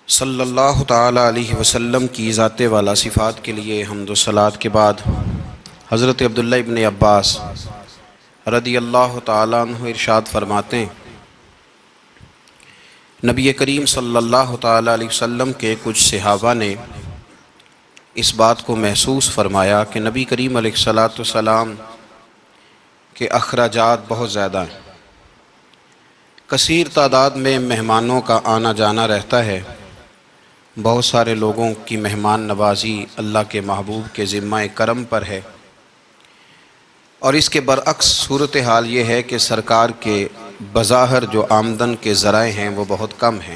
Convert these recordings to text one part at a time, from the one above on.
صلی اللہ تعالیٰ علیہ وسلم کی ذات والا صفات کے لیے حمد و صلات کے بعد حضرت عبداللہ ابن عباس رضی اللہ تعالیٰ عنہ ارشاد فرماتے ہیں، نبی کریم صلی اللہ تعالیٰ علیہ وسلم کے کچھ صحابہ نے اس بات کو محسوس فرمایا کہ نبی کریم علیہ السلام کے اخراجات بہت زیادہ ہیں، کثیر تعداد میں مہمانوں کا آنا جانا رہتا ہے، بہت سارے لوگوں کی مہمان نوازی اللہ کے محبوب کے ذمہ کرم پر ہے، اور اس کے برعکس صورتحال یہ ہے کہ سرکار کے بظاہر جو آمدن کے ذرائع ہیں وہ بہت کم ہیں۔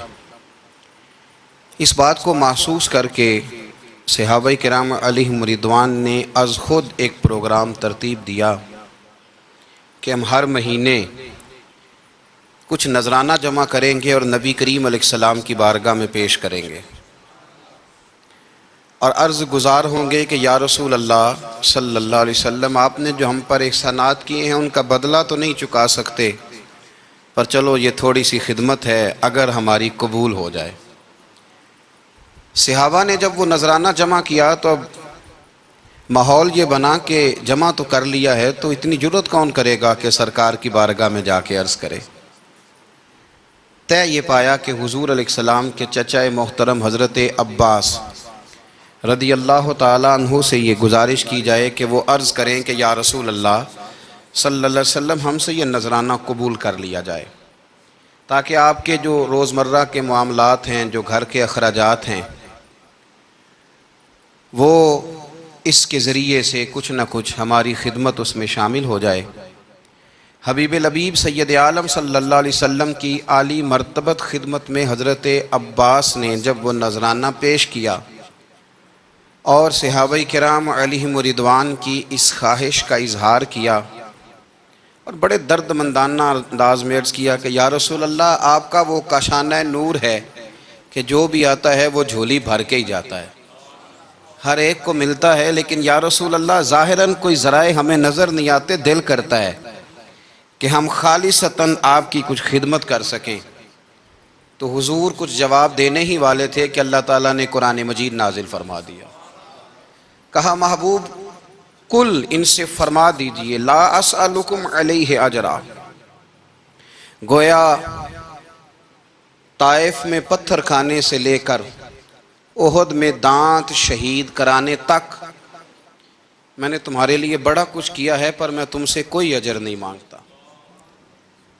اس بات کو محسوس کر کے صحابہ کرام علیہم رضوان نے از خود ایک پروگرام ترتیب دیا کہ ہم ہر مہینے کچھ نذرانہ جمع کریں گے اور نبی کریم علیہ السلام کی بارگاہ میں پیش کریں گے، اور عرض گزار ہوں گے کہ یا رسول اللہ صلی اللہ علیہ وسلم، آپ نے جو ہم پر احسانات کیے ہیں ان کا بدلہ تو نہیں چکا سکتے، پر چلو یہ تھوڑی سی خدمت ہے اگر ہماری قبول ہو جائے۔ صحابہ نے جب وہ نذرانہ جمع کیا تو اب ماحول یہ بنا کہ جمع تو کر لیا ہے تو اتنی جرت کون کرے گا کہ سرکار کی بارگاہ میں جا کے عرض کرے۔ طے یہ پایا کہ حضور علیہ السلام کے چچا محترم حضرت عباس رضی اللہ تعالیٰ عنہ سے یہ گزارش کی جائے کہ وہ عرض کریں کہ یا رسول اللہ صلی اللہ علیہ وسلم، ہم سے یہ نذرانہ قبول کر لیا جائے، تاکہ آپ کے جو روزمرہ کے معاملات ہیں، جو گھر کے اخراجات ہیں، وہ اس کے ذریعے سے کچھ نہ کچھ ہماری خدمت اس میں شامل ہو جائے۔ حبیب لبیب سید عالم صلی اللہ علیہ وسلم کی عالی مرتبت خدمت میں حضرت عباس نے جب وہ نذرانہ پیش کیا اور صحابہ کرام علیہم رضوان کی اس خواہش کا اظہار کیا، اور بڑے درد مندانہ انداز میں عرض کیا کہ یا رسول اللہ، آپ کا وہ کاشانہ نور ہے کہ جو بھی آتا ہے وہ جھولی بھر کے ہی جاتا ہے، ہر ایک کو ملتا ہے، لیکن یا رسول اللہ ظاہراً کوئی ذرائع ہمیں نظر نہیں آتے، دل کرتا ہے کہ ہم خالصتاً آپ کی کچھ خدمت کر سکیں۔ تو حضور کچھ جواب دینے ہی والے تھے کہ اللہ تعالیٰ نے قرآن مجید نازل فرما دیا، کہا محبوب کل ان سے فرما دیجئے لا اسألکم علیہ اجرا۔ گویا طائف میں پتھر کھانے سے لے کر احد میں دانت شہید کرانے تک میں نے تمہارے لیے بڑا کچھ کیا ہے، پر میں تم سے کوئی اجر نہیں مانگتا۔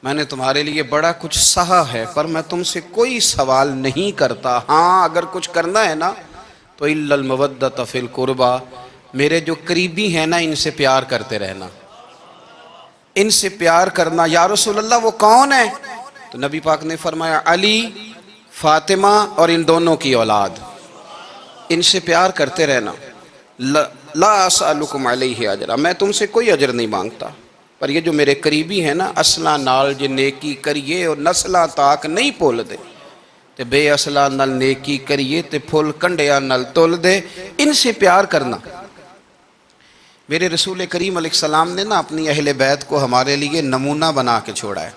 میں نے تمہارے لیے بڑا کچھ سہا ہے، پر میں تم سے کوئی سوال نہیں کرتا۔ ہاں اگر کچھ کرنا ہے نا تو الا المودۃ فی القربی، میرے جو قریبی ہیں نا ان سے پیار کرتے رہنا، ان سے پیار کرنا۔ یا رسول اللہ وہ کون ہے؟ تو نبی پاک نے فرمایا علی، فاطمہ اور ان دونوں کی اولاد، ان سے پیار کرتے رہنا۔ لا اسألکم علیہ اجرا، میں تم سے کوئی اجر نہیں مانگتا، پر یہ جو میرے قریبی ہیں نا، اصلاں نال جے نیکی کریے اور نسلاں تاک نہیں بھول دے، تے بے اصلہ نل نیکی کریے تے پھول کنڈیا نل تول دے، ان سے پیار کرنا۔ میرے رسول کریم علیہ السلام نے نا اپنی اہل بیت کو ہمارے لیے نمونہ بنا کے چھوڑا ہے۔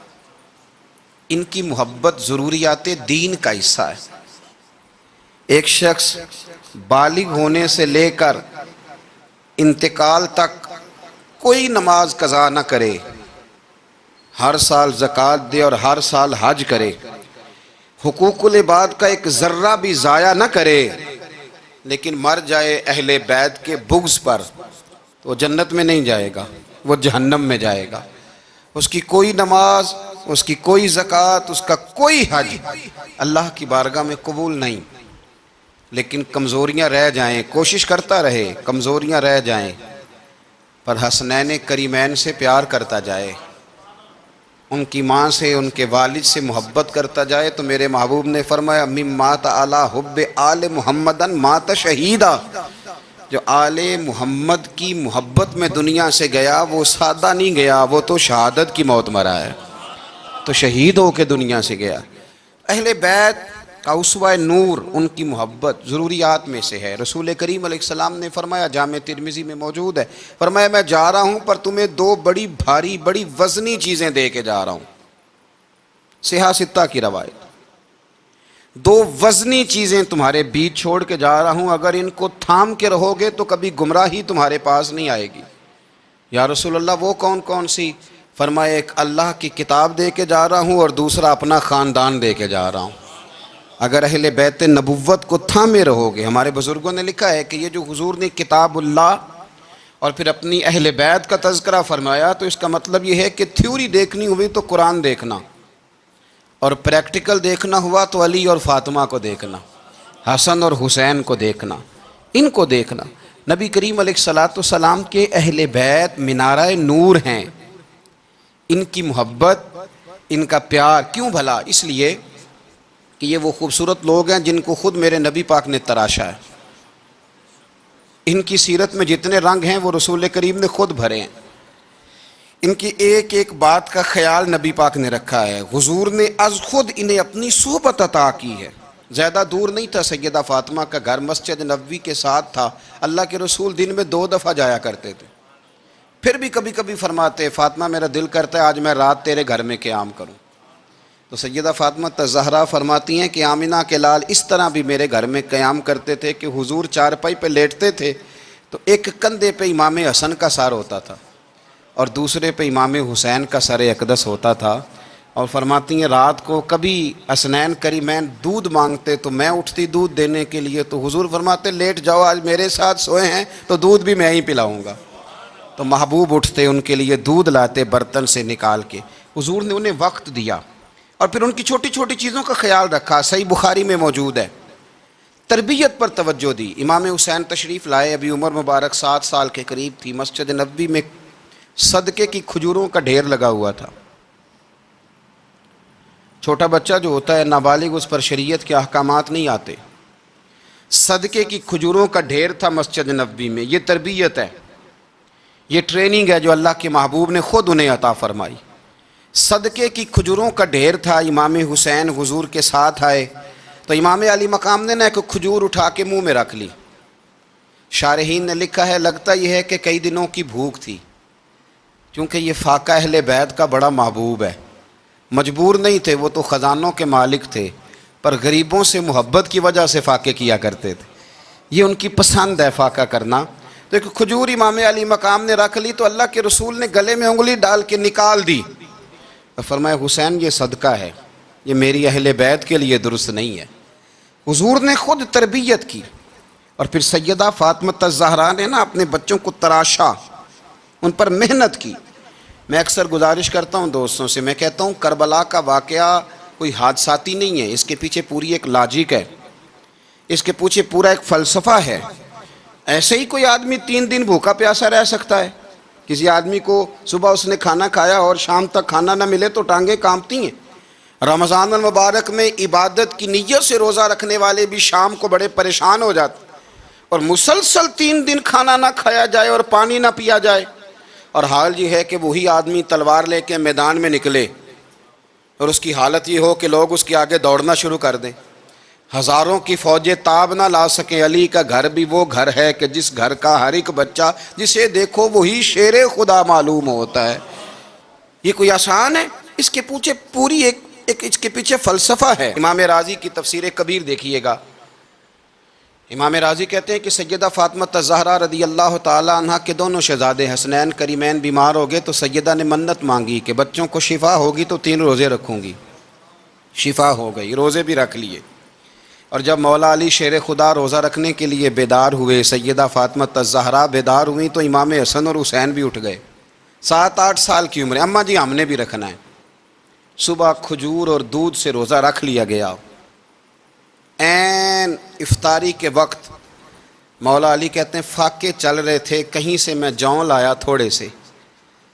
ان کی محبت ضروریات دین کا حصہ ہے۔ ایک شخص بالغ ہونے سے لے کر انتقال تک کوئی نماز قضا نہ کرے، ہر سال زکوٰۃ دے اور ہر سال حج کرے، حقوق العباد کا ایک ذرہ بھی ضائع نہ کرے، لیکن مر جائے اہل بیت کے بغض پر، تو وہ جنت میں نہیں جائے گا، وہ جہنم میں جائے گا۔ اس کی کوئی نماز، اس کی کوئی زکوٰۃ، اس کا کوئی حج اللہ کی بارگاہ میں قبول نہیں۔ لیکن کمزوریاں رہ جائیں، کوشش کرتا رہے، کمزوریاں رہ جائیں، پر حسنین کریمین سے پیار کرتا جائے، ان کی ماں سے، ان کے والد سے محبت کرتا جائے، تو میرے محبوب نے فرمایا مم مات علی حب آل محمدن مات شہیدا، جو آل محمد کی محبت میں دنیا سے گیا وہ سادہ نہیں گیا، وہ تو شہادت کی موت مرا ہے، تو شہید ہو کے دنیا سے گیا۔ اہل بیت کا اسوہ نور ان کی محبت ضروریات میں سے ہے۔ رسول کریم علیہ السلام نے فرمایا، جامع ترمذی میں موجود ہے، فرمایا میں جا رہا ہوں پر تمہیں دو بڑی بھاری بڑی وزنی چیزیں دے کے جا رہا ہوں، صحیح ستہ کی روایت۔ دو وزنی چیزیں تمہارے بیچ چھوڑ کے جا رہا ہوں، اگر ان کو تھام کے رہو گے تو کبھی گمراہی تمہارے پاس نہیں آئے گی۔ یا رسول اللہ وہ کون کون سی؟ فرمایا ایک اللہ کی کتاب دے کے جا رہا ہوں اور دوسرا اپنا خاندان دے کے جا رہا ہوں۔ اگر اہل بیت نبوت کو تھامے رہو گے، ہمارے بزرگوں نے لکھا ہے کہ یہ جو حضور نے کتاب اللہ اور پھر اپنی اہل بیت کا تذکرہ فرمایا، تو اس کا مطلب یہ ہے کہ تھیوری دیکھنی ہوئی تو قرآن دیکھنا، اور پریکٹیکل دیکھنا ہوا تو علی اور فاطمہ کو دیکھنا، حسن اور حسین کو دیکھنا، ان کو دیکھنا۔ نبی کریم علیہ الصلاۃ والسلام کے اہل بیت منارہ نور ہیں، ان کی محبت، ان کا پیار کیوں بھلا؟ اس لیے کہ یہ وہ خوبصورت لوگ ہیں جن کو خود میرے نبی پاک نے تراشا ہے۔ ان کی سیرت میں جتنے رنگ ہیں وہ رسول کریم نے خود بھرے ہیں۔ ان کی ایک ایک بات کا خیال نبی پاک نے رکھا ہے، حضور نے از خود انہیں اپنی صحبت عطا کی ہے۔ زیادہ دور نہیں تھا سیدہ فاطمہ کا گھر، مسجد نبوی کے ساتھ تھا۔ اللہ کے رسول دن میں 2 دفعہ جایا کرتے تھے، پھر بھی کبھی کبھی فرماتے فاطمہ میرا دل کرتا ہے آج میں رات تیرے گھر میں قیام کروں۔ تو سیدہ فاطمہ الزہرا فرماتی ہیں کہ آمنہ کے لال اس طرح بھی میرے گھر میں قیام کرتے تھے کہ حضور چارپائی پہ لیٹتے تھے تو ایک کندھے پہ امام حسن کا سر ہوتا تھا اور دوسرے پہ امام حسین کا سر اقدس ہوتا تھا، اور فرماتی ہیں رات کو کبھی حسنین کریمین دودھ مانگتے تو میں اٹھتی دودھ دینے کے لیے، تو حضور فرماتے لیٹ جاؤ آج میرے ساتھ سوئے ہیں تو دودھ بھی میں ہی پلاؤں گا۔ تو محبوب اٹھتے ان کے لیے دودھ لاتے برتن سے نکال کے، حضور نے انہیں وقت دیا اور پھر ان کی چھوٹی چھوٹی چیزوں کا خیال رکھا۔ صحیح بخاری میں موجود ہے، تربیت پر توجہ دی۔ امام حسین تشریف لائے، ابھی عمر مبارک 7 سال کے قریب تھی، مسجد نبوی میں صدقے کی کھجوروں کا ڈھیر لگا ہوا تھا۔ چھوٹا بچہ جو ہوتا ہے نابالغ، اس پر شریعت کے احکامات نہیں آتے۔ صدقے کی کھجوروں کا ڈھیر تھا مسجد نبوی میں۔ یہ تربیت ہے، یہ ٹریننگ ہے جو اللہ کے محبوب نے خود انہیں عطا فرمائی۔ صدقے کی کھجوروں کا ڈھیر تھا، امام حسین حضور کے ساتھ آئے تو امام علی مقام نے ایک کھجور اٹھا کے منہ میں رکھ لی۔ شارحین نے لکھا ہے لگتا یہ ہے کہ کئی دنوں کی بھوک تھی، کیونکہ یہ فاقہ اہل بیت کا بڑا محبوب ہے۔ مجبور نہیں تھے، وہ تو خزانوں کے مالک تھے، پر غریبوں سے محبت کی وجہ سے فاقے کیا کرتے تھے، یہ ان کی پسند ہے فاقہ کرنا۔ تو ایک کھجور امام علی مقام نے رکھ لی تو اللہ کے رسول نے گلے میں انگلی ڈال کے نکال دی، فرمایا حسین یہ صدقہ ہے، یہ میری اہل بیت کے لیے درست نہیں ہے۔ حضور نے خود تربیت کی، اور پھر سیدہ فاطمہ الزہرا نے اپنے بچوں کو تراشا، ان پر محنت کی۔ میں اکثر گزارش کرتا ہوں دوستوں سے، میں کہتا ہوں کربلا کا واقعہ کوئی حادثاتی نہیں ہے، اس کے پیچھے پوری ایک لاجک ہے، اس کے پیچھے پورا ایک فلسفہ ہے۔ ایسے ہی کوئی آدمی 3 دن بھوکا پیاسا رہ سکتا ہے؟ کسی آدمی کو صبح اس نے کھانا کھایا اور شام تک کھانا نہ ملے تو ٹانگیں کانپتی ہیں۔ رمضان المبارک میں عبادت کی نیت سے روزہ رکھنے والے بھی شام کو بڑے پریشان ہو جاتے، اور مسلسل 3 دن کھانا نہ کھایا جائے اور پانی نہ پیا جائے، اور حال یہ ہے کہ وہی آدمی تلوار لے کے میدان میں نکلے اور اس کی حالت یہ ہو کہ لوگ اس کے آگے دوڑنا شروع کر دیں، ہزاروں کی فوجیں تاب نہ لا سکیں۔ علی کا گھر بھی وہ گھر ہے کہ جس گھر کا ہر ایک بچہ جسے دیکھو وہی شیر خدا معلوم ہوتا ہے۔ یہ کوئی آسان ہے؟ اس کے پیچھے پوری ایک اس کے پیچھے فلسفہ ہے۔ امام راضی کی تفسیر کبیر دیکھیے گا، امام راضی کہتے ہیں کہ سیدہ فاطمہ الزہرا رضی اللہ تعالی عنہ کے دونوں شہزادے حسنین کریمین بیمار ہو گئے تو سیدہ نے منت مانگی کہ بچوں کو شفا ہوگی تو 3 روزے رکھوں گی۔ شفا ہو گئی، روزے بھی رکھ لیے، اور جب مولا علی شیر خدا روزہ رکھنے کے لیے بیدار ہوئے، سیدہ فاطمہ الزہرا بیدار ہوئیں تو امام حسن اور حسین بھی اٹھ گئے، 7-8 سال کی عمر، اماں جی ہم نے بھی رکھنا ہے۔ صبح کھجور اور دودھ سے روزہ رکھ لیا گیا۔ عین افطاری کے وقت مولا علی کہتے ہیں فاقے چل رہے تھے، کہیں سے میں جون لایا تھوڑے سے،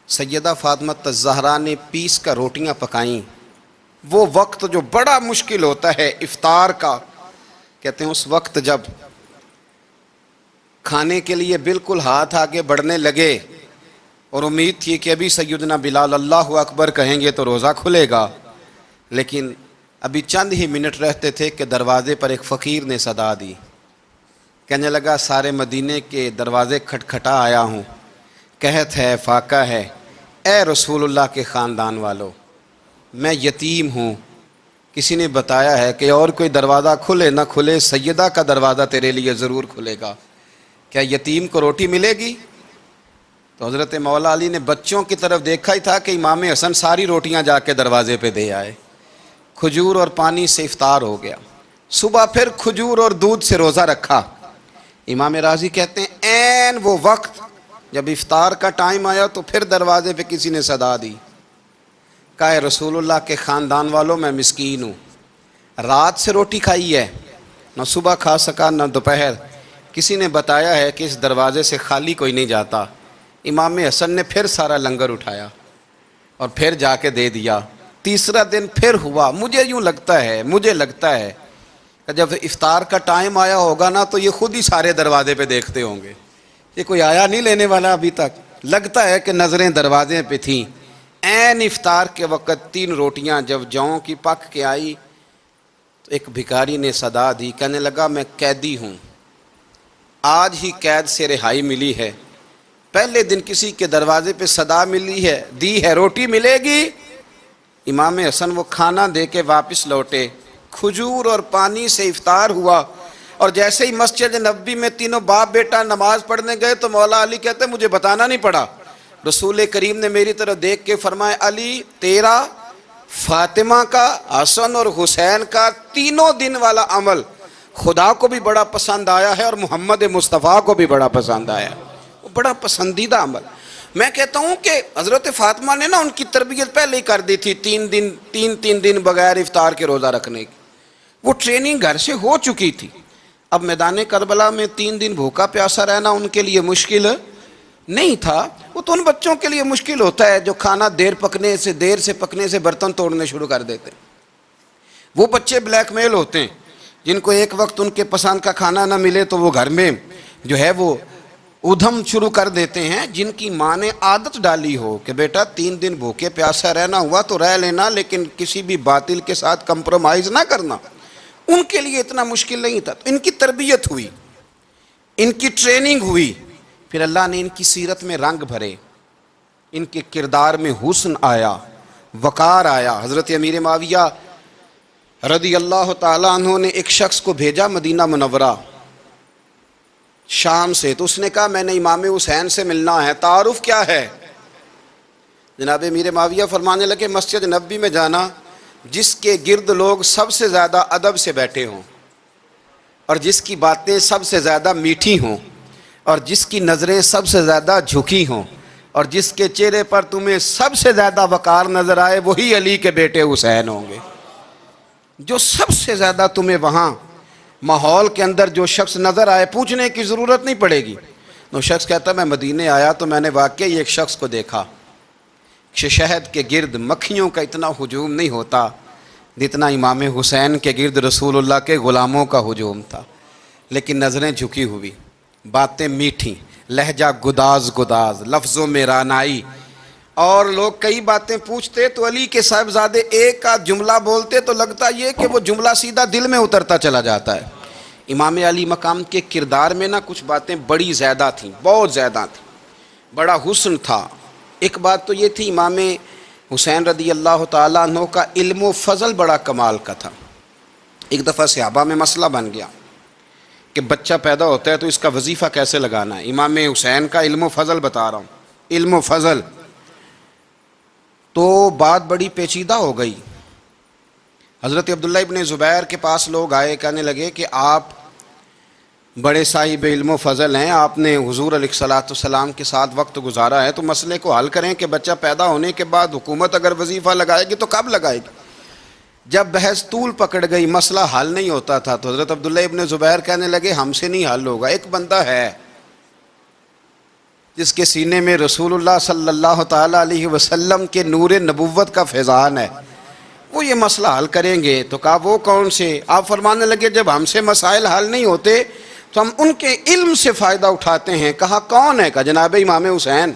سیدہ فاطمہ الزہرا نے پیس کر روٹیاں پکائیں۔ وہ وقت جو بڑا مشکل ہوتا ہے افطار کا، کہتے ہیں اس وقت جب کھانے کے لیے بالکل ہاتھ آگے بڑھنے لگے اور امید تھی کہ ابھی سیدنا بلال اللہ اکبر کہیں گے تو روزہ کھلے گا، لیکن ابھی چند ہی منٹ رہتے تھے کہ دروازے پر ایک فقیر نے صدا دی، کہنے لگا سارے مدینے کے دروازے کھٹکھٹا آیا ہوں، قحط ہے، فاقہ ہے، اے رسول اللہ کے خاندان والو، میں یتیم ہوں، کسی نے بتایا ہے کہ اور کوئی دروازہ کھلے نہ کھلے سیدہ کا دروازہ تیرے لیے ضرور کھلے گا، کیا یتیم کو روٹی ملے گی؟ تو حضرت مولا علی نے بچوں کی طرف دیکھا ہی تھا کہ امام حسن ساری روٹیاں جا کے دروازے پہ دے آئے، کھجور اور پانی سے افطار ہو گیا، صبح پھر کھجور اور دودھ سے روزہ رکھا۔ امام راضی کہتے ہیں عین وہ وقت جب افطار کا ٹائم آیا تو پھر دروازے پہ کسی نے صدا دی، کہا اے رسول اللہ کے خاندان والوں میں مسکین ہوں، رات سے روٹی کھائی ہے، نہ صبح کھا سکا نہ دوپہر، کسی نے بتایا ہے کہ اس دروازے سے خالی کوئی نہیں جاتا۔ امام حسن نے پھر سارا لنگر اٹھایا اور پھر جا کے دے دیا۔ تیسرا دن پھر ہوا، مجھے لگتا ہے کہ جب افطار کا ٹائم آیا ہوگا نا تو یہ خود ہی سارے دروازے پہ دیکھتے ہوں گے، یہ کوئی آیا نہیں لینے والا ابھی تک، لگتا ہے کہ نظریں دروازے پہ تھیں۔ عین افطار کے وقت 3 روٹیاں جب جاؤں کی پک کے آئی تو ایک بھکاری نے صدا دی، کہنے لگا میں قیدی ہوں، آج ہی قید سے رہائی ملی ہے، پہلے دن کسی کے دروازے پہ صدا دی ہے روٹی ملے گی؟ امام حسن وہ کھانا دے کے واپس لوٹے، کھجور اور پانی سے افطار ہوا، اور جیسے ہی مسجد نبوی میں تینوں باپ بیٹا نماز پڑھنے گئے تو مولا علی کہتے مجھے بتانا نہیں پڑا، رسول کریم نے میری طرف دیکھ کے فرمایا علی تیرا، فاطمہ کا، حسن اور حسین کا 3 دن والا عمل خدا کو بھی بڑا پسند آیا ہے اور محمد مصطفیٰ کو بھی بڑا پسند آیا ہے، وہ بڑا پسندیدہ عمل۔ میں کہتا ہوں کہ حضرت فاطمہ نے نا ان کی تربیت پہلے ہی کر دی تھی، 3 دن بغیر افطار کے روزہ رکھنے کی، وہ ٹریننگ گھر سے ہو چکی تھی۔ اب میدان کربلا میں 3 دن بھوکا پیاسا رہنا ان کے لیے مشکل نہیں تھا، وہ تو ان بچوں کے لیے مشکل ہوتا ہے جو کھانا دیر سے پکنے سے برتن توڑنے شروع کر دیتے، وہ بچے بلیک میل ہوتے ہیں جن کو ایک وقت ان کے پسند کا کھانا نہ ملے تو وہ گھر میں جو ہے وہ ادھم شروع کر دیتے ہیں، جن کی ماں نے عادت ڈالی ہو کہ بیٹا 3 دن بھوکے پیاسا رہنا ہوا تو رہ لینا لیکن کسی بھی باطل کے ساتھ کمپرومائز نہ کرنا، ان کے لیے اتنا مشکل نہیں تھا۔ تو ان کی تربیت ہوئی، ان کی ٹریننگ ہوئی، پھر اللہ نے ان کی سیرت میں رنگ بھرے، ان کے کردار میں حسن آیا، وقار آیا۔ حضرت امیر معاویہ رضی اللہ تعالیٰ عنہ نے ایک شخص کو بھیجا مدینہ منورہ شام سے، تو اس نے کہا میں نے امام حسین سے ملنا ہے، تعارف کیا ہے؟ جناب امیر معاویہ فرمانے لگے مسجد نبوی میں جانا جس کے گرد لوگ سب سے زیادہ ادب سے بیٹھے ہوں اور جس کی باتیں سب سے زیادہ میٹھی ہوں اور جس کی نظریں سب سے زیادہ جھکی ہوں اور جس کے چہرے پر تمہیں سب سے زیادہ وقار نظر آئے وہی علی کے بیٹے حسین ہوں گے۔ جو سب سے زیادہ تمہیں وہاں ماحول کے اندر جو شخص نظر آئے پوچھنے کی ضرورت نہیں پڑے گی۔ وہ شخص کہتا میں مدینے آیا تو میں نے واقعی ایک شخص کو دیکھا، شہد کے گرد مکھیوں کا اتنا ہجوم نہیں ہوتا جتنا امام حسین کے گرد رسول اللہ کے غلاموں کا ہجوم تھا، لیکن نظریں جھکی ہوئی، باتیں میٹھی، لہجہ گداز لفظوں میں رانائی، اور لوگ کئی باتیں پوچھتے تو علی کے صاحبزادے ایک آدھ جملہ بولتے تو لگتا یہ کہ وہ جملہ سیدھا دل میں اترتا چلا جاتا ہے۔ امام علی مقام کے کردار میں نا کچھ باتیں بڑی زیادہ تھیں، بہت زیادہ تھیں، بڑا حسن تھا۔ ایک بات تو یہ تھی امام حسین رضی اللہ تعالیٰ عنہ کا علم و فضل بڑا کمال کا تھا۔ ایک دفعہ صحابہ میں مسئلہ بن گیا کہ بچہ پیدا ہوتا ہے تو اس کا وظیفہ کیسے لگانا ہے۔ امام حسین کا علم و فضل بتا رہا ہوں، علم و فضل، تو بات بڑی پیچیدہ ہو گئی۔ حضرت عبداللہ ابن زبیر کے پاس لوگ آئے، کہنے لگے کہ آپ بڑے صاحب علم و فضل ہیں، آپ نے حضور علیہ الصلوۃ والسلام کے ساتھ وقت گزارا ہے، تو مسئلے کو حل کریں کہ بچہ پیدا ہونے کے بعد حکومت اگر وظیفہ لگائے گی تو کب لگائے گی۔ جب بحث طول پکڑ گئی، مسئلہ حل نہیں ہوتا تھا، تو حضرت عبداللہ ابن زبیر کہنے لگے ہم سے نہیں حل ہوگا، ایک بندہ ہے جس کے سینے میں رسول اللہ صلی اللہ تعالیٰ علیہ وسلم کے نور نبوت کا فیضان ہے، وہ یہ مسئلہ حل کریں گے۔ تو کہا وہ کون سے؟ آپ فرمانے لگے جب ہم سے مسائل حل نہیں ہوتے تو ہم ان کے علم سے فائدہ اٹھاتے ہیں۔ کہا کون ہے؟ کہا جناب امام حسین۔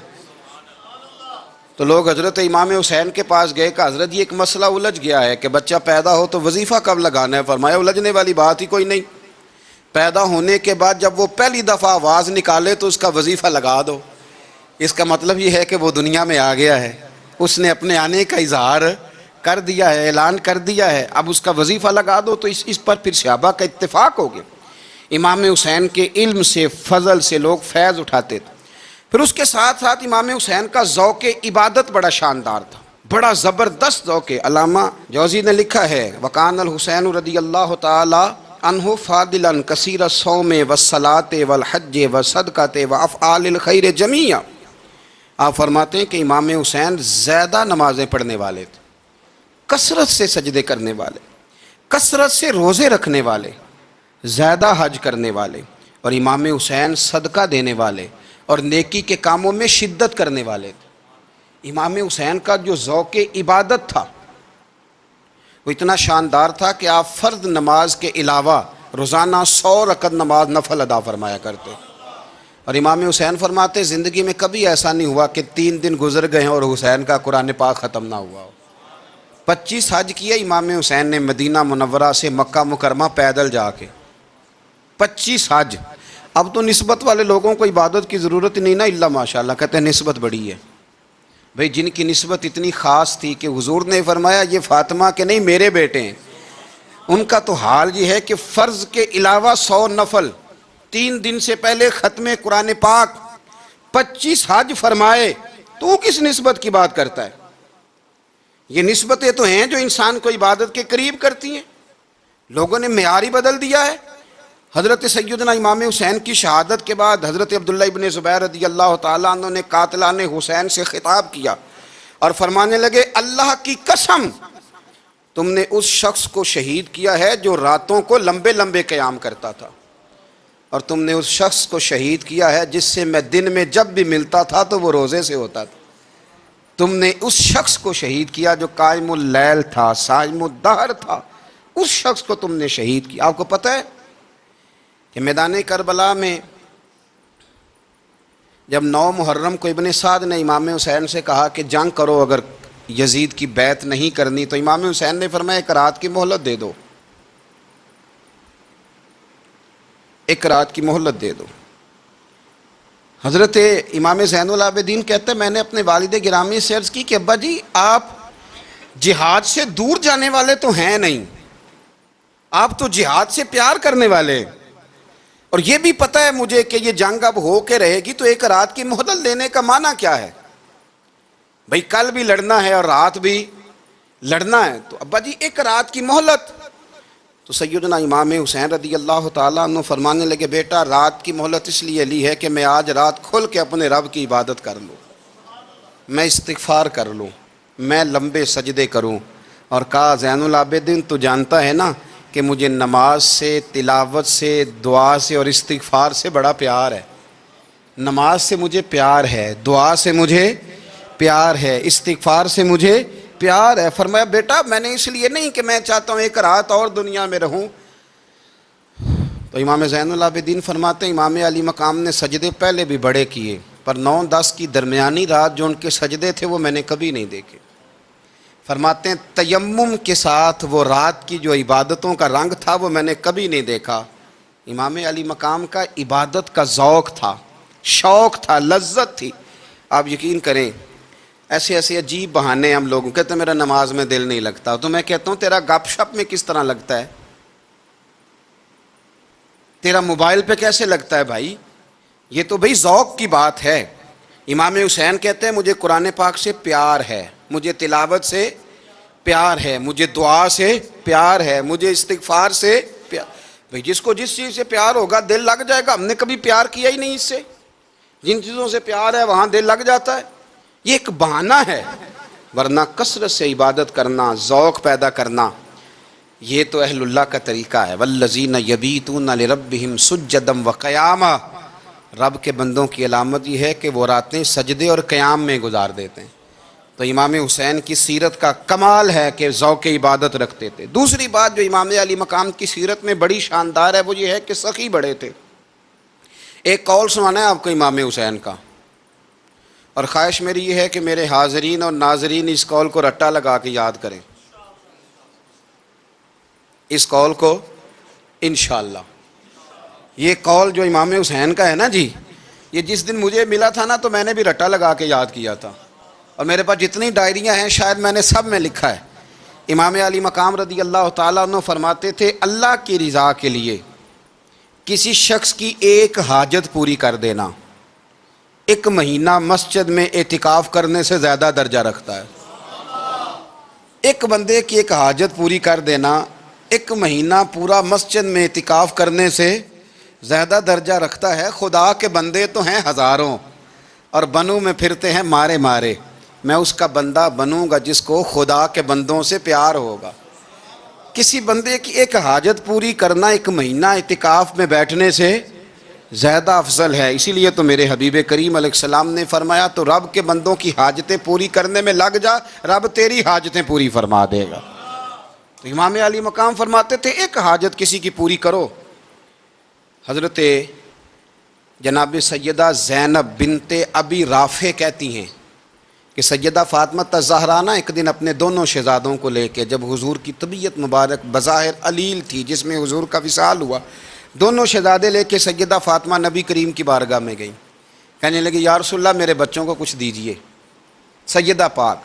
تو لوگ حضرت امام حسین کے پاس گئے، کہا حضرت یہ ایک مسئلہ الجھ گیا ہے کہ بچہ پیدا ہو تو وظیفہ کب لگانا ہے۔ فرمایا الجھنے والی بات ہی کوئی نہیں، پیدا ہونے کے بعد جب وہ پہلی دفعہ آواز نکالے تو اس کا وظیفہ لگا دو۔ اس کا مطلب یہ ہے کہ وہ دنیا میں آ گیا ہے، اس نے اپنے آنے کا اظہار کر دیا ہے، اعلان کر دیا ہے، اب اس کا وظیفہ لگا دو، تو اس پر پھر صحابہ کا اتفاق ہو گیا۔ امام حسین کے علم سے، فضل سے لوگ فیض اٹھاتے تھے۔ پھر اس کے ساتھ ساتھ امام حسین کا ذوق عبادت بڑا شاندار تھا، بڑا زبردست ذوق۔ علامہ جوزی نے لکھا ہے وکان الحسین رضی اللہ تعالی عنہ فاضلا کثیر الصوم والصلاۃ والحج والصدقۃ وافعال الخیر جمیعا۔ آپ فرماتے ہیں کہ امام حسین زیادہ نمازیں پڑھنے والے تھے، کثرت سے سجدے کرنے والے، کثرت سے روزے رکھنے والے، زیادہ حج کرنے والے، اور امام حسین صدقہ دینے والے اور نیکی کے کاموں میں شدت کرنے والے تھے۔ امام حسین کا جو ذوق عبادت تھا وہ اتنا شاندار تھا کہ آپ فرض نماز کے علاوہ روزانہ 100 رکعت نماز نفل ادا فرمایا کرتے۔ اور امام حسین فرماتے زندگی میں کبھی ایسا نہیں ہوا کہ 3 دن گزر گئے ہیں اور حسین کا قرآن پاک ختم نہ ہوا ہو۔ 25 حج کیے امام حسین نے مدینہ منورہ سے مکہ مکرمہ پیدل جا کے، 25 حج۔ اب تو نسبت والے لوگوں کو عبادت کی ضرورت نہیں نا، اللہ ماشاءاللہ کہتے ہیں نسبت بڑی ہے۔ بھئی جن کی نسبت اتنی خاص تھی کہ حضور نے فرمایا یہ فاطمہ کے نہیں میرے بیٹے ہیں، ان کا تو حال یہ ہے کہ فرض کے علاوہ 100 نفل، 3 دن سے پہلے ختم قرآن پاک، 25 حج فرمائے، تو کس نسبت کی بات کرتا ہے؟ یہ نسبتیں تو ہیں جو انسان کو عبادت کے قریب کرتی ہیں۔ لوگوں نے معیار ہی بدل دیا ہے۔ حضرت سیدنا امام حسین کی شہادت کے بعد حضرت عبداللہ ابن زبیر رضی اللہ تعالیٰ عنہ نے قاتلان حسین سے خطاب کیا اور فرمانے لگے اللہ کی قسم تم نے اس شخص کو شہید کیا ہے جو راتوں کو لمبے لمبے قیام کرتا تھا، اور تم نے اس شخص کو شہید کیا ہے جس سے میں دن میں جب بھی ملتا تھا تو وہ روزے سے ہوتا تھا۔ تم نے اس شخص کو شہید کیا جو قائم اللیل تھا، صائم الدہر تھا، اس شخص کو تم نے شہید کیا۔ آپ کو پتہ ہے کہ میدان کربلا میں جب 9 محرم کو ابن سعد نے امام حسین سے کہا کہ جنگ کرو، اگر یزید کی بیعت نہیں کرنی تو امام حسین نے فرمایا 1 رات کی مہلت دے دو، 1 رات کی مہلت دے دو۔ حضرت امام زین العابدین کہتے ہیں میں نے اپنے والد گرامی سے عرض کی کہ ابا جی آپ جہاد سے دور جانے والے تو ہیں نہیں، آپ تو جہاد سے پیار کرنے والے، اور یہ بھی پتہ ہے مجھے کہ یہ جنگ اب ہو کے رہے گی، تو 1 رات کی مہلت لینے کا معنی کیا ہے؟ بھئی کل بھی لڑنا ہے اور رات بھی لڑنا ہے، تو ابا جی 1 رات کی مہلت۔ تو سیدنا امام حسین رضی اللہ تعالیٰ عنہ فرمانے لگے بیٹا رات کی مہلت اس لیے لی ہے کہ میں آج رات کھل کے اپنے رب کی عبادت کر لوں، میں استغفار کر لوں، میں لمبے سجدے کروں۔ اور کہا زین العابدین تو جانتا ہے نا کہ مجھے نماز سے، تلاوت سے، دعا سے اور استغفار سے بڑا پیار ہے۔ نماز سے مجھے پیار ہے، دعا سے مجھے پیار ہے، استغفار سے مجھے پیار ہے۔ فرمایا بیٹا میں نے اس لیے نہیں کہ میں چاہتا ہوں 1 رات اور دنیا میں رہوں۔ تو امام زین العابدین فرماتے ہیں امام علی مقام نے سجدے پہلے بھی بڑے کیے، پر 9-10 کی درمیانی رات جو ان کے سجدے تھے وہ میں نے کبھی نہیں دیکھے۔ فرماتے ہیں تیمم کے ساتھ وہ رات کی جو عبادتوں کا رنگ تھا وہ میں نے کبھی نہیں دیکھا۔ امام علی مقام کا عبادت کا ذوق تھا، شوق تھا، لذت تھی۔ آپ یقین کریں ایسے ایسے عجیب بہانے ہم لوگوں کہتے ہیں میرا نماز میں دل نہیں لگتا، تو میں کہتا ہوں تیرا گپ شپ میں کس طرح لگتا ہے، تیرا موبائل پہ کیسے لگتا ہے بھائی؟ یہ تو بھائی ذوق کی بات ہے۔ امام حسین کہتے ہیں مجھے قرآن پاک سے پیار ہے، مجھے تلاوت سے پیار ہے، مجھے دعا سے پیار ہے، مجھے استغفار سے پیار۔ بھائی جس کو جس چیز سے پیار ہوگا دل لگ جائے گا۔ ہم نے کبھی پیار کیا ہی نہیں اس سے، جن چیزوں سے پیار ہے وہاں دل لگ جاتا ہے۔ یہ ایک بہانہ ہے، ورنہ کثرت سے عبادت کرنا، ذوق پیدا کرنا، یہ تو اہل اللہ کا طریقہ ہے۔ والذین یبیتون لربہم سجدا وقیاما، رب کے بندوں کی علامت یہ ہے کہ وہ راتیں سجدے اور قیام میں گزار دیتے ہیں۔ تو امام حسین کی سیرت کا کمال ہے کہ ذوق عبادت رکھتے تھے۔ دوسری بات جو امام علی مقام کی سیرت میں بڑی شاندار ہے وہ یہ ہے کہ سخی بڑے تھے۔ ایک قول سنانا ہے آپ کو امام حسین کا، اور خواہش میری یہ ہے کہ میرے حاضرین اور ناظرین اس قول کو رٹا لگا کے یاد کریں، اس قول کو انشاءاللہ۔ یہ قول جو امام حسین کا ہے نا جی، یہ جس دن مجھے ملا تھا نا تو میں نے بھی رٹا لگا کے یاد کیا تھا، اور میرے پاس جتنی ڈائریاں ہیں شاید میں نے سب میں لکھا ہے امام علی مقام رضی اللہ تعالیٰ عنہ فرماتے تھے اللہ کی رضا کے لیے کسی شخص کی ایک حاجت پوری کر دینا ایک مہینہ مسجد میں اعتکاف کرنے سے زیادہ درجہ رکھتا ہے۔ ایک بندے کی ایک حاجت پوری کر دینا ایک مہینہ پورا مسجد میں اعتکاف کرنے سے زیادہ درجہ رکھتا ہے۔ خدا کے بندے تو ہیں ہزاروں اور بنوں میں پھرتے ہیں مارے مارے، میں اس کا بندہ بنوں گا جس کو خدا کے بندوں سے پیار ہوگا۔ کسی بندے کی ایک حاجت پوری کرنا ایک مہینہ اعتکاف میں بیٹھنے سے زیادہ افضل ہے۔ اسی لیے تو میرے حبیب کریم علیہ السلام نے فرمایا تو رب کے بندوں کی حاجتیں پوری کرنے میں لگ جا، رب تیری حاجتیں پوری فرما دے گا۔ تو امام علی مقام فرماتے تھے ایک حاجت کسی کی پوری کرو۔ حضرت جناب سیدہ زینب بنت ابی رافع کہتی ہیں کہ سیدہ فاطمہ الزہرا ایک دن اپنے دونوں شہزادوں کو لے کے، جب حضور کی طبیعت مبارک بظاہر علیل تھی جس میں حضور کا وصال ہوا، دونوں شہزادے لے کے سیدہ فاطمہ نبی کریم کی بارگاہ میں گئیں، کہنے لگی یا رسول اللہ میرے بچوں کو کچھ دیجئے سیدہ پاک۔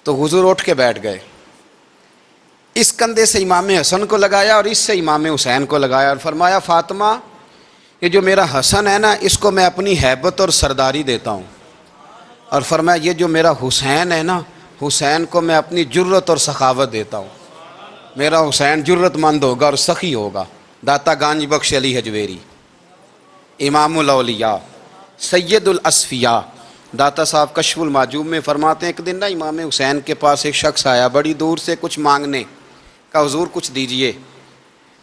تو حضور اٹھ کے بیٹھ گئے، اس کندھے سے امام حسن کو لگایا اور اس سے امام حسین کو لگایا اور فرمایا فاطمہ یہ جو میرا حسن ہے نا اس کو میں اپنی ہیبت اور سرداری دیتا ہوں، اور فرمایا یہ جو میرا حسین ہے نا حسین کو میں اپنی جرت اور سخاوت دیتا ہوں، میرا حسین جرت مند ہوگا اور سخی ہوگا۔ داتا گانج بخش علی حجویری امام الاولیاء سید الاصفیاء داتا صاحب کشف المعجوب میں فرماتے ہیں ایک دن نا امام حسین کے پاس ایک شخص آیا بڑی دور سے کچھ مانگنے کا، حضور کچھ دیجئے۔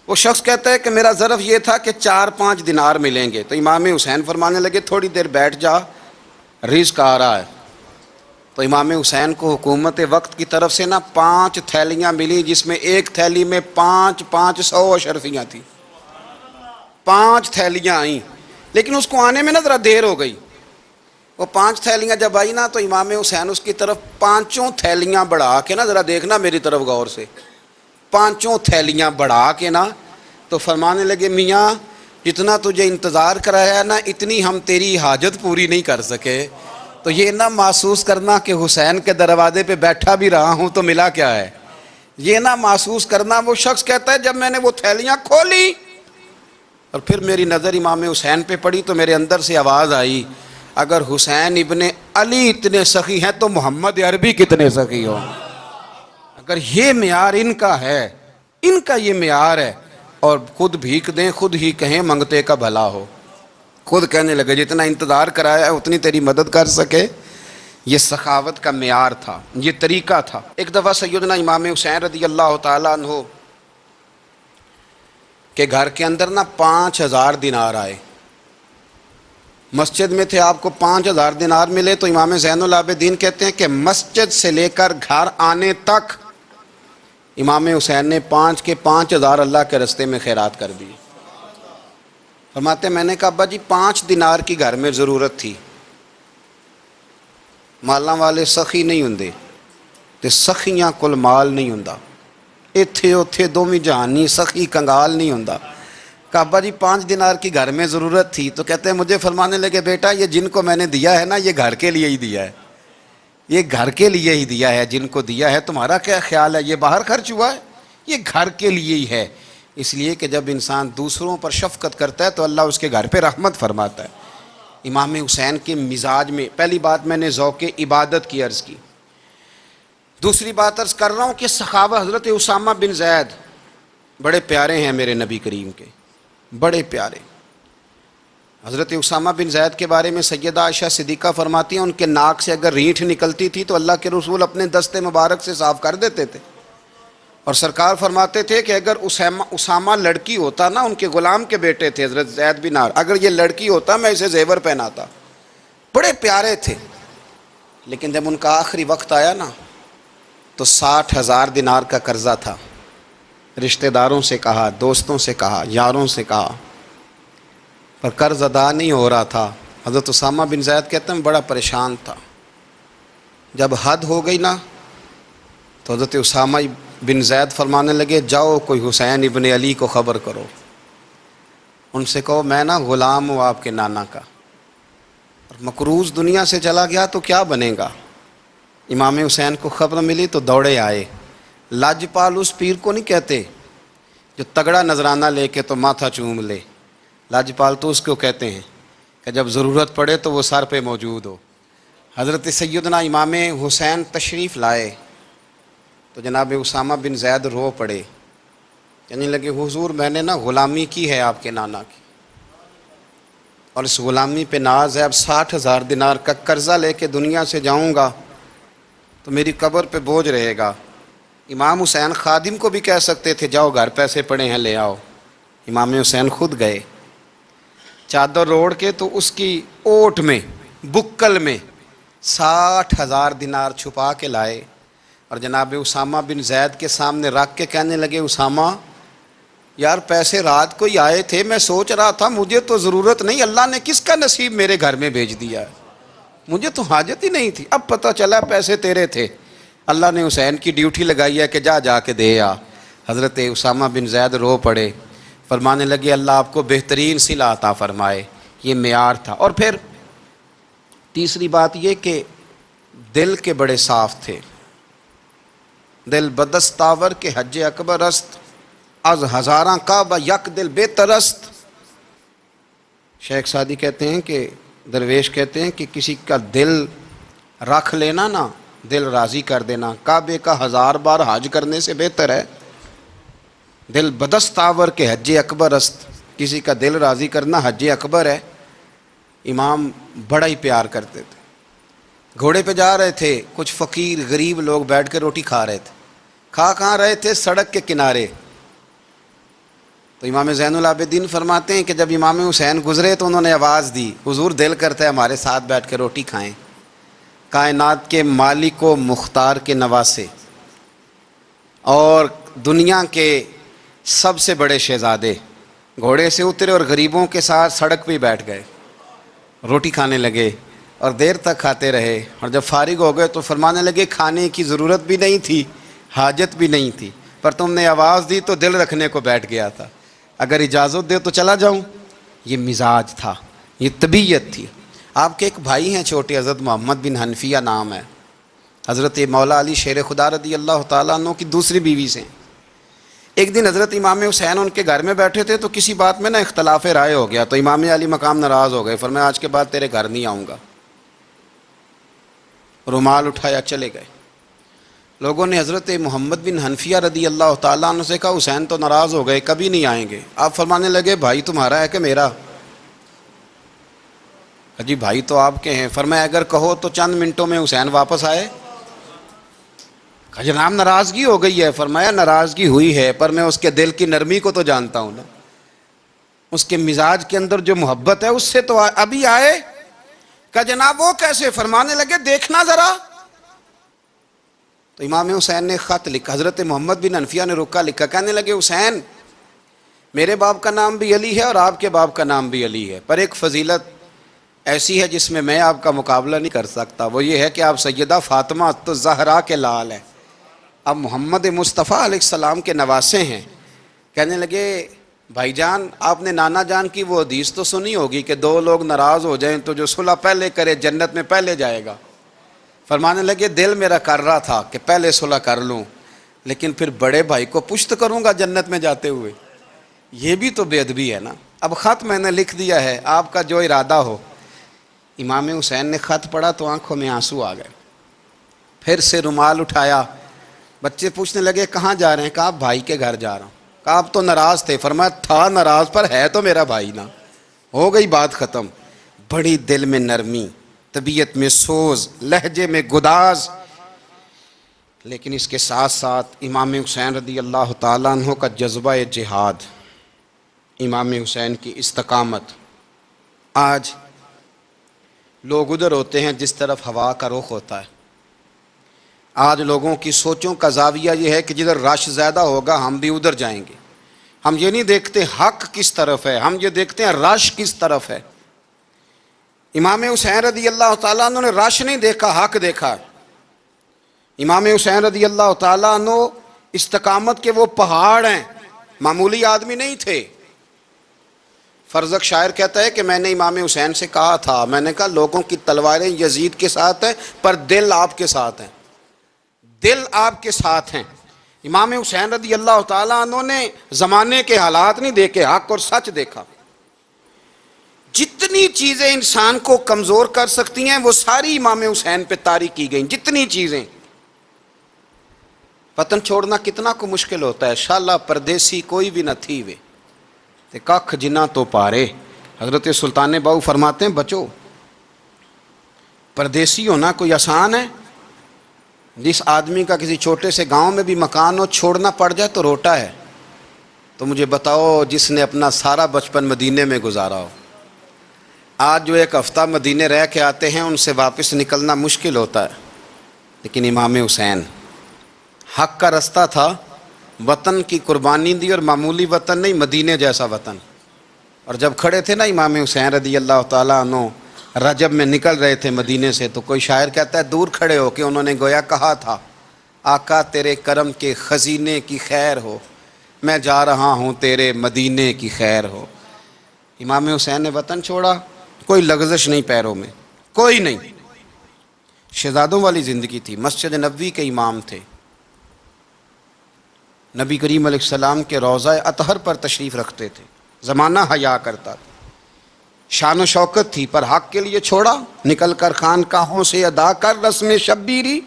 وہ شخص کہتا ہے کہ میرا ظرف یہ تھا کہ 4-5 دینار ملیں گے۔ تو امام حسین فرمانے لگے تھوڑی دیر بیٹھ جا، رزق آ رہا ہے۔ تو امام حسین کو حکومت وقت کی طرف سے نا 5 تھیلیاں ملی جس میں ایک تھیلی میں 500 اشرفیاں تھیں، 5 تھیلیاں آئیں، لیکن اس کو آنے میں نا ذرا دیر ہو گئی۔ وہ 5 تھیلیاں جب آئی نا تو امام حسین اس کی طرف 5 تھیلیاں بڑھا کے نا، ذرا دیکھنا میری طرف غور سے، 5 تھیلیاں بڑھا کے نا تو فرمانے لگے میاں جتنا تجھے انتظار کرایا نا اتنی ہم تیری حاجت پوری نہیں کر سکے۔ تو یہ نہ محسوس کرنا کہ حسین کے دروازے پہ بیٹھا بھی رہا ہوں تو ملا کیا ہے، یہ نہ محسوس کرنا۔ وہ شخص کہتا ہے جب میں نے وہ تھیلیاں کھولی اور پھر میری نظر امام حسین پہ پڑی تو میرے اندر سے آواز آئی اگر حسین ابن علی اتنے سخی ہیں تو محمد عربی کتنے سخی ہوں۔ اگر یہ معیار ان کا ہے، ان کا یہ معیار ہے، اور خود بھیک دیں خود ہی کہیں منگتے کا بھلا ہو، خود کہنے لگے جتنا انتظار کرایا ہے اتنی تیری مدد کر سکے۔ یہ سخاوت کا معیار تھا، یہ طریقہ تھا۔ ایک دفعہ سیدنا امام حسین رضی اللہ تعالیٰ عنہ کے گھر کے اندر نا 5000 دینار آئے، مسجد میں تھے، آپ کو 5000 دینار ملے تو امام زین العابدین کہتے ہیں کہ مسجد سے لے کر گھر آنے تک امام حسین نے 5 کے 5000 اللہ کے رستے میں خیرات کر دی۔ فرماتے ہیں میں نے کہا ابا جی 5 دینار کی گھر میں ضرورت تھی، مالاں والے سخی نہیں ہوندے تے سخیاں کل مال نہیں ہوندا، ایتھے اوتھے دوویں جہانی سخی کنگال نہیں ہوندا۔ کہا ابا جی 5 دینار کی گھر میں ضرورت تھی، تو کہتے ہیں مجھے فرمانے لگے بیٹا یہ جن کو میں نے دیا ہے نا یہ گھر کے لیے ہی دیا ہے، یہ گھر کے لیے ہی دیا ہے، جن کو دیا ہے تمہارا کیا خیال ہے یہ باہر خرچ ہوا ہے، یہ گھر کے لیے ہی ہے۔ اس لیے کہ جب انسان دوسروں پر شفقت کرتا ہے تو اللہ اس کے گھر پہ رحمت فرماتا ہے۔ امام حسین کے مزاج میں پہلی بات میں نے ذوق عبادت کی عرض کی، دوسری بات عرض کر رہا ہوں کہ سخاوت حضرت اسامہ بن زید بڑے پیارے ہیں میرے نبی کریم کے، بڑے پیارے۔ حضرت اسامہ بن زید کے بارے میں سیدہ عائشہ صدیقہ فرماتی ہیں ان کے ناک سے اگر رینٹھ نکلتی تھی تو اللہ کے رسول اپنے دستے مبارک سے صاف کر دیتے تھے، اور سرکار فرماتے تھے کہ اگر اسامہ لڑکی ہوتا نا، ان کے غلام کے بیٹے تھے حضرت زید بن عار، اگر یہ لڑکی ہوتا میں اسے زیور پہناتا۔ بڑے پیارے تھے، لیکن جب ان کا آخری وقت آیا نا تو 60,000 دینار کا قرضہ تھا، رشتہ داروں سے کہا، دوستوں سے کہا، یاروں سے کہا، پر قرض ادا نہیں ہو رہا تھا۔ حضرت اسامہ بن زید کہتے ہیں بڑا پریشان تھا۔ جب حد ہو گئی نا تو حضرت اسامہ بن زید فرمانے لگے جاؤ کوئی حسین ابن علی کو خبر کرو، ان سے کہو میں نا غلام ہوں آپ کے نانا کا، اور مقروض دنیا سے چلا گیا تو کیا بنے گا۔ امام حسین کو خبر ملی تو دوڑے آئے، لاجپال اس پیر کو نہیں کہتے جو تگڑا نذرانہ لے کے تو ماتھا چوم لے، لاجپال تو اس کو کہتے ہیں کہ جب ضرورت پڑے تو وہ سر پہ موجود ہو۔ حضرت سیدنا امام حسین تشریف لائے تو جناب اسامہ بن زید رو پڑے، کہنے لگے حضور میں نے نا غلامی کی ہے آپ کے نانا کی، اور اس غلامی پہ ناز ہے، اب 60,000 دینار کا قرضہ لے کے دنیا سے جاؤں گا تو میری قبر پہ بوجھ رہے گا۔ امام حسین خادم کو بھی کہہ سکتے تھے جاؤ گھر پیسے پڑے ہیں لے آؤ، امام حسین خود گئے، چادر اوڑھ کے تو اس کی اوٹ میں بکل میں 60,000 دینار چھپا کے لائے اور جناب اسامہ بن زید کے سامنے رکھ کے کہنے لگے اسامہ یار پیسے رات کو ہی آئے تھے، میں سوچ رہا تھا مجھے تو ضرورت نہیں، اللہ نے کس کا نصیب میرے گھر میں بھیج دیا ہے، مجھے تو حاجت ہی نہیں تھی، اب پتہ چلا پیسے تیرے تھے، اللہ نے حسین کی ڈیوٹی لگائی ہے کہ جا کے دے آ۔ حضرت اسامہ بن زید رو پڑے، فرمانے لگے اللہ آپ کو بہترین صلہ عطا فرمائے، یہ معیار تھا۔ اور پھر تیسری بات یہ کہ دل کے بڑے صاف تھے، دل بدستاور کے حج اکبر است، از ہزاراں کعبہ یک دل بہتر است۔ شیخ سعدی کہتے ہیں کہ درویش کہتے ہیں کہ کسی کا دل رکھ لینا نا، دل راضی کر دینا، کعبے کا 1000 بار حج کرنے سے بہتر ہے۔ دل بدستاور کے حج اکبر است، کسی کا دل راضی کرنا حج اکبر ہے۔ امام بڑا ہی پیار کرتے تھے، گھوڑے پہ جا رہے تھے، کچھ فقیر غریب لوگ بیٹھ کے روٹی کھا رہے تھے، کہاں رہے تھے؟ سڑک کے کنارے۔ تو امام زین العابدین فرماتے ہیں کہ جب امام حسین گزرے تو انہوں نے آواز دی حضور دل کرتا ہے ہمارے ساتھ بیٹھ کے روٹی کھائیں۔ کائنات کے مالک و مختار کے نواسے اور دنیا کے سب سے بڑے شہزادے گھوڑے سے اترے اور غریبوں کے ساتھ سڑک پہ بیٹھ گئے، روٹی کھانے لگے اور دیر تک کھاتے رہے، اور جب فارغ ہو گئے تو فرمانے لگے کھانے کی ضرورت بھی نہیں تھی، حاجت بھی نہیں تھی، پر تم نے آواز دی تو دل رکھنے کو بیٹھ گیا تھا، اگر اجازت دے تو چلا جاؤں۔ یہ مزاج تھا، یہ طبیعت تھی۔ آپ کے ایک بھائی ہیں چھوٹے، حضرت محمد بن حنفیہ نام ہے، حضرت مولا علی شیر خدا رضی اللہ تعالیٰ عنہ کی دوسری بیوی سے۔ ایک دن حضرت امام حسین ان کے گھر میں بیٹھے تھے تو کسی بات میں نا اختلاف رائے ہو گیا، تو امام علی مقام ناراض ہو گئے، فرمایا آج کے بعد تیرے گھر نہیں آؤں گا، رومال اٹھایا چلے گئے۔ لوگوں نے حضرت محمد بن حنفیہ رضی اللہ تعالیٰ عنہ سے کہا حسین تو ناراض ہو گئے، کبھی نہیں آئیں گے۔ آپ فرمانے لگے بھائی تمہارا ہے کہ میرا؟ جی بھائی تو آپ کے ہیں۔ فرمایا اگر کہو تو چند منٹوں میں حسین واپس آئے۔ جناب ناراضگی ہو گئی ہے۔ فرمایا ناراضگی ہوئی ہے پر میں اس کے دل کی نرمی کو تو جانتا ہوں نا، اس کے مزاج کے اندر جو محبت ہے اس سے تو ابھی آئے۔ کہ جناب وہ کیسے؟ فرمانے لگے دیکھنا ذرا۔ تو امام حسین نے خط لکھا، حضرت محمد بن حنفیہ نے رکا لکھا، کہنے لگے حسین میرے باپ کا نام بھی علی ہے اور آپ کے باپ کا نام بھی علی ہے، پر ایک فضیلت ایسی ہے جس میں آپ کا مقابلہ نہیں کر سکتا، وہ یہ ہے کہ آپ سیدہ فاطمہ الزہرا کے لال ہیں، اب محمد مصطفیٰ علیہ السلام کے نواسے ہیں۔ کہنے لگے بھائی جان آپ نے نانا جان کی وہ حدیث تو سنی ہوگی کہ دو لوگ ناراض ہو جائیں تو جو صلح پہلے کرے جنت میں پہلے جائے گا۔ فرمانے لگے دل میرا کر رہا تھا کہ پہلے صلح کر لوں، لیکن پھر بڑے بھائی کو پشت کروں گا جنت میں جاتے ہوئے، یہ بھی تو بے ادبی ہے نا۔ اب خط میں نے لکھ دیا ہے، آپ کا جو ارادہ ہو۔ امام حسین نے خط پڑھا تو آنکھوں میں آنسو آ گئے، پھر سے رومال اٹھایا۔ بچے پوچھنے لگے کہاں جا رہے ہیں؟ کہا بھائی کے گھر جا رہا ہوں۔ کہا آپ تو ناراض تھے؟ فرمایا تھا ناراض پر ہے تو میرا بھائی نا، ہو گئی بات ختم۔ بڑی دل میں نرمی، طبیعت میں سوز، لہجے میں گداز، لیکن اس کے ساتھ ساتھ امام حسین رضی اللہ تعالیٰ عنہ کا جذبہ جہاد، امام حسین کی استقامت۔ آج لوگ ادھر ہوتے ہیں جس طرف ہوا کا رخ ہوتا ہے، آج لوگوں کی سوچوں کا زاویہ یہ ہے کہ جدھر رش زیادہ ہوگا ہم بھی ادھر جائیں گے۔ ہم یہ نہیں دیکھتے حق کس طرف ہے، ہم یہ دیکھتے ہیں رش کس طرف ہے۔ امام حسین رضی اللہ تعالیٰ عنہ نے رش نہیں دیکھا، حق دیکھا۔ امام حسین رضی اللہ تعالیٰ عنہ استقامت کے وہ پہاڑ ہیں، معمولی آدمی نہیں تھے۔ فرزق شاعر کہتا ہے کہ میں نے امام حسین سے کہا تھا، میں نے کہا لوگوں کی تلواریں یزید کے ساتھ ہیں پر دل آپ کے ساتھ ہیں، دل آپ کے ساتھ ہیں۔ امام حسین رضی اللہ تعالیٰ عنہ نے زمانے کے حالات نہیں دیکھے، حق اور سچ دیکھا۔ جتنی چیزیں انسان کو کمزور کر سکتی ہیں وہ ساری امام حسین پہ طاری کی گئیں، جتنی چیزیں۔ وطن چھوڑنا کتنا کو مشکل ہوتا ہے، شالا پردیسی کوئی بھی نہ تھی وے تے ککھ جنہ تو پارے۔ حضرت سلطان باؤ فرماتے ہیں بچو، پردیسی ہونا کوئی آسان ہے؟ جس آدمی کا کسی چھوٹے سے گاؤں میں بھی مکان ہو، چھوڑنا پڑ جائے تو روٹا ہے۔ تو مجھے بتاؤ جس نے اپنا سارا بچپن مدینے میں گزارا ہو، آج جو ایک ہفتہ مدینے رہ کے آتے ہیں ان سے واپس نکلنا مشکل ہوتا ہے۔ لیکن امام حسین حق کا رستہ تھا، وطن کی قربانی دی، اور معمولی وطن نہیں، مدینے جیسا وطن۔ اور جب کھڑے تھے نا امام حسین رضی اللہ تعالیٰ عنہ رجب میں نکل رہے تھے مدینے سے، تو کوئی شاعر کہتا ہے دور کھڑے ہو کہ انہوں نے گویا کہا تھا، آقا تیرے کرم کے خزینے کی خیر ہو، میں جا رہا ہوں تیرے مدینے کی خیر ہو۔ امام حسین نے وطن چھوڑا، کوئی لغزش نہیں پیروں میں، کوئی نہیں۔ شہزادوں والی زندگی تھی، مسجد نبوی کے امام تھے، نبی کریم علیہ السلام کے روضہ اطہر پر تشریف رکھتے تھے، زمانہ حیا کرتا تھا، شان و شوکت تھی، پر حق کے لیے چھوڑا، نکل کر خانقاہوں سے ادا کر رسم شبیری۔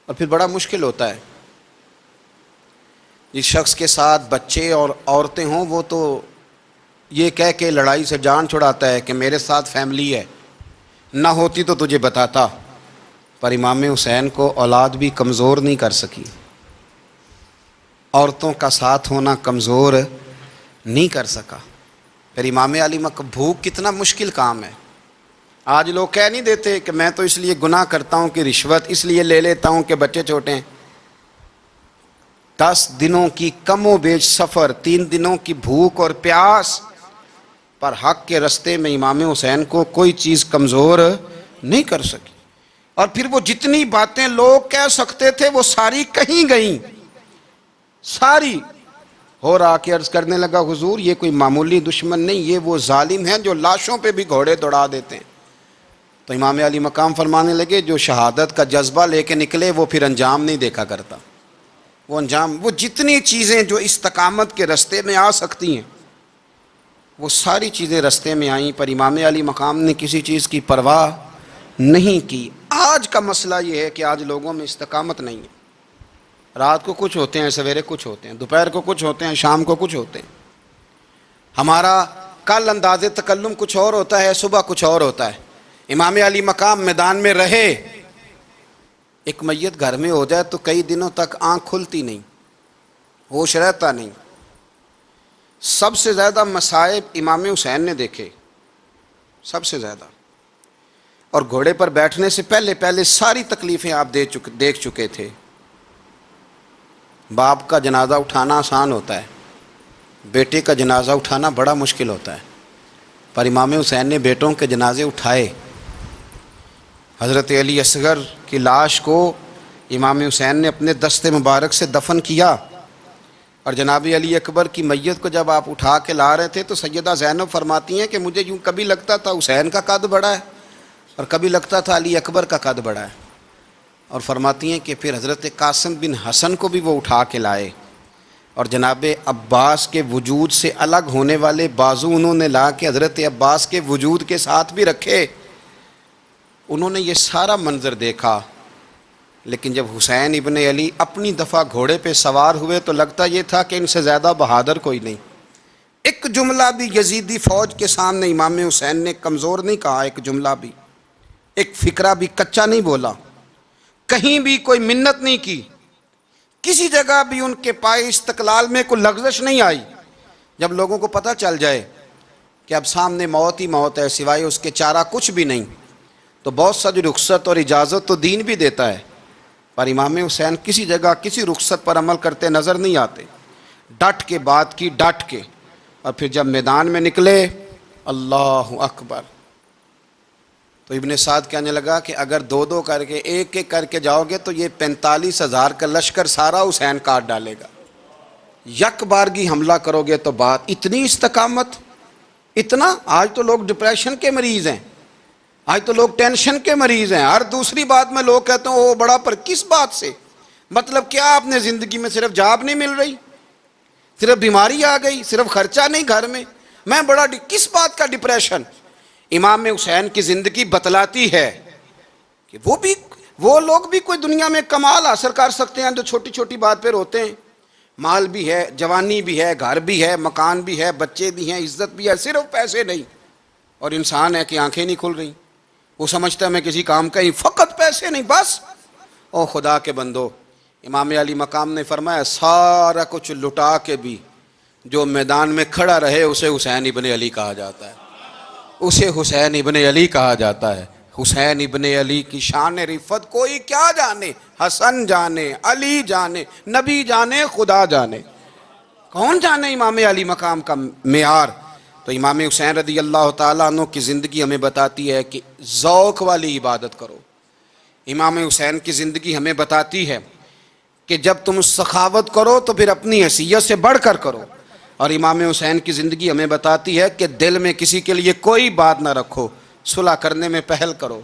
اور پھر بڑا مشکل ہوتا ہے، جس شخص کے ساتھ بچے اور عورتیں ہوں وہ تو یہ کہہ کے لڑائی سے جان چھڑاتا ہے کہ میرے ساتھ فیملی ہے، نہ ہوتی تو تجھے بتاتا۔ پر امام حسین کو اولاد بھی کمزور نہیں کر سکی، عورتوں کا ساتھ ہونا کمزور نہیں کر سکا۔ پھر امام علی بھوک کتنا مشکل کام ہے۔ آج لوگ کہہ نہیں دیتے کہ میں تو اس لیے گناہ کرتا ہوں کہ رشوت اس لیے لے لیتا ہوں کہ بچے چھوٹے ہیں۔ 10 دنوں کی کم و بیش سفر، 3 دنوں کی بھوک اور پیاس، پر حق کے رستے میں امام حسین کو کوئی چیز کمزور نہیں کر سکی۔ اور پھر وہ جتنی باتیں لوگ کہہ سکتے تھے وہ ساری کہیں گئیں، ساری۔ اور آ کے عرض کرنے لگا حضور یہ کوئی معمولی دشمن نہیں، یہ وہ ظالم ہیں جو لاشوں پہ بھی گھوڑے دوڑا دیتے ہیں۔ تو امام علی مقام فرمانے لگے جو شہادت کا جذبہ لے کے نکلے وہ پھر انجام نہیں دیکھا کرتا۔ وہ انجام، وہ جتنی چیزیں جو استقامت کے رستے میں آ سکتی ہیں وہ ساری چیزیں رستے میں آئیں، پر امام علی مقام نے کسی چیز کی پرواہ نہیں کی۔ آج کا مسئلہ یہ ہے کہ آج لوگوں میں استقامت نہیں ہے، رات کو کچھ ہوتے ہیں، سویرے کچھ ہوتے ہیں، دوپہر کو کچھ ہوتے ہیں، شام کو کچھ ہوتے ہیں۔ ہمارا کل انداز تکلم کچھ اور ہوتا ہے، صبح کچھ اور ہوتا ہے۔ امام علی مقام میدان میں رہے، ایک میت گھر میں ہو جائے تو کئی دنوں تک آنکھ کھلتی نہیں، ہوش رہتا نہیں۔ سب سے زیادہ مصائب امام حسین نے دیکھے، سب سے زیادہ۔ اور گھوڑے پر بیٹھنے سے پہلے ساری تکلیفیں آپ دیکھ چکے تھے۔ باپ کا جنازہ اٹھانا آسان ہوتا ہے، بیٹے کا جنازہ اٹھانا بڑا مشکل ہوتا ہے، پر امام حسین نے بیٹوں کے جنازے اٹھائے۔ حضرت علی اصغر کی لاش کو امام حسین نے اپنے دست مبارک سے دفن کیا، اور جناب علی اکبر کی میت کو جب آپ اٹھا کے لا رہے تھے تو سیدہ زینب فرماتی ہیں کہ مجھے یوں کبھی لگتا تھا حسین کا قد بڑا ہے اور کبھی لگتا تھا علی اکبر کا قد بڑا ہے۔ اور فرماتی ہیں کہ پھر حضرت قاسم بن حسن کو بھی وہ اٹھا کے لائے، اور جناب عباس کے وجود سے الگ ہونے والے بازو انہوں نے لا کے حضرت عباس کے وجود کے ساتھ بھی رکھے۔ انہوں نے یہ سارا منظر دیکھا، لیکن جب حسین ابن علی اپنی دفعہ گھوڑے پہ سوار ہوئے تو لگتا یہ تھا کہ ان سے زیادہ بہادر کوئی نہیں۔ ایک جملہ بھی یزیدی فوج کے سامنے امام حسین نے کمزور نہیں کہا، ایک جملہ بھی، ایک فکرہ بھی کچا نہیں بولا، کہیں بھی کوئی منت نہیں کی، کسی جگہ بھی ان کے پائے استقلال میں کوئی لغزش نہیں آئی۔ جب لوگوں کو پتہ چل جائے کہ اب سامنے موت ہی موت ہے، سوائے اس کے چارہ کچھ بھی نہیں، تو بہت ساری رخصت اور اجازت تو دین بھی دیتا ہے، پر امام حسین کسی جگہ کسی رخصت پر عمل کرتے نظر نہیں آتے۔ ڈٹ کے بات کی، ڈٹ کے، اور پھر جب میدان میں نکلے، اللہ اکبر، تو ابن سعد کہنے لگا کہ اگر 2 کر کے، ایک کر کے جاؤ گے تو یہ 45,000 کا لشکر سارا حسین کاٹ ڈالے گا۔ یک بارگی حملہ کرو گے تو بات، اتنی استقامت، اتنا۔ آج تو لوگ ڈپریشن کے مریض ہیں، آج تو لوگ ٹینشن کے مریض ہیں، ہر دوسری بات میں لوگ کہتے ہیں وہ بڑا، پر کس بات سے؟ مطلب کیا آپ نے زندگی میں صرف جاب نہیں مل رہی، صرف بیماری آ گئی، صرف خرچہ نہیں گھر میں بڑا کس بات کا ڈپریشن؟ امام حسین کی زندگی بتلاتی ہے کہ وہ لوگ بھی کوئی دنیا میں کمال حاصل کر سکتے ہیں جو چھوٹی چھوٹی بات پہ روتے ہیں۔ مال بھی ہے، جوانی بھی ہے، گھر بھی ہے، مکان بھی ہے، بچے بھی ہیں، عزت بھی ہے، صرف پیسے نہیں۔ اور انسان ہے کہ آنکھیں نہیں کھل رہی، وہ سمجھتا ہے میں کسی کام کا ہی، فقط پیسے نہیں بس۔ او خدا کے بندو، امام علی مقام نے فرمایا سارا کچھ لٹا کے بھی جو میدان میں کھڑا رہے اسے حسین ابن علی کہا جاتا ہے، اسے حسین ابن علی کہا جاتا ہے۔ حسین ابن علی کی شان رفت کوئی کیا جانے، حسن جانے، علی جانے، نبی جانے، خدا جانے، کون جانے امام علی مقام کا معیار۔ تو امام حسین رضی اللہ تعالیٰ عنہ کی زندگی ہمیں بتاتی ہے کہ ذوق والی عبادت کرو۔ امام حسین کی زندگی ہمیں بتاتی ہے کہ جب تم سخاوت کرو تو پھر اپنی حیثیت سے بڑھ کر کرو۔ اور امام حسین کی زندگی ہمیں بتاتی ہے کہ دل میں کسی کے لیے کوئی بات نہ رکھو، صلح کرنے میں پہل کرو،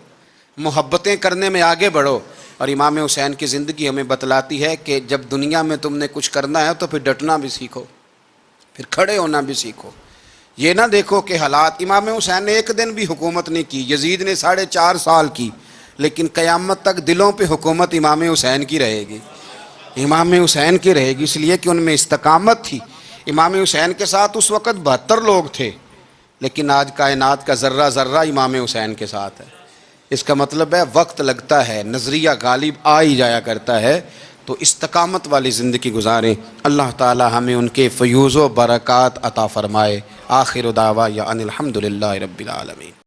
محبتیں کرنے میں آگے بڑھو۔ اور امام حسین کی زندگی ہمیں بتلاتی ہے کہ جب دنیا میں تم نے کچھ کرنا ہے تو پھر ڈٹنا بھی سیکھو، پھر کھڑے ہونا بھی سیکھو۔ یہ نہ دیکھو کہ حالات، امام حسین نے ایک دن بھی حکومت نہیں کی، یزید نے 4.5 سال کی، لیکن قیامت تک دلوں پہ حکومت امام حسین کی رہے گی، امام حسین کی رہے گی، اس لیے کہ ان میں استقامت تھی۔ امام حسین کے ساتھ اس وقت 72 لوگ تھے، لیکن آج کائنات کا ذرہ ذرہ امام حسین کے ساتھ ہے۔ اس کا مطلب ہے وقت لگتا ہے، نظریہ غالب آ ہی جایا کرتا ہے، تو استقامت والی زندگی گزاریں۔ اللہ تعالی ہمیں ان کے فیوز و برکات عطا فرمائے۔ آخر دعوانا ان الحمدللہ رب العالمین۔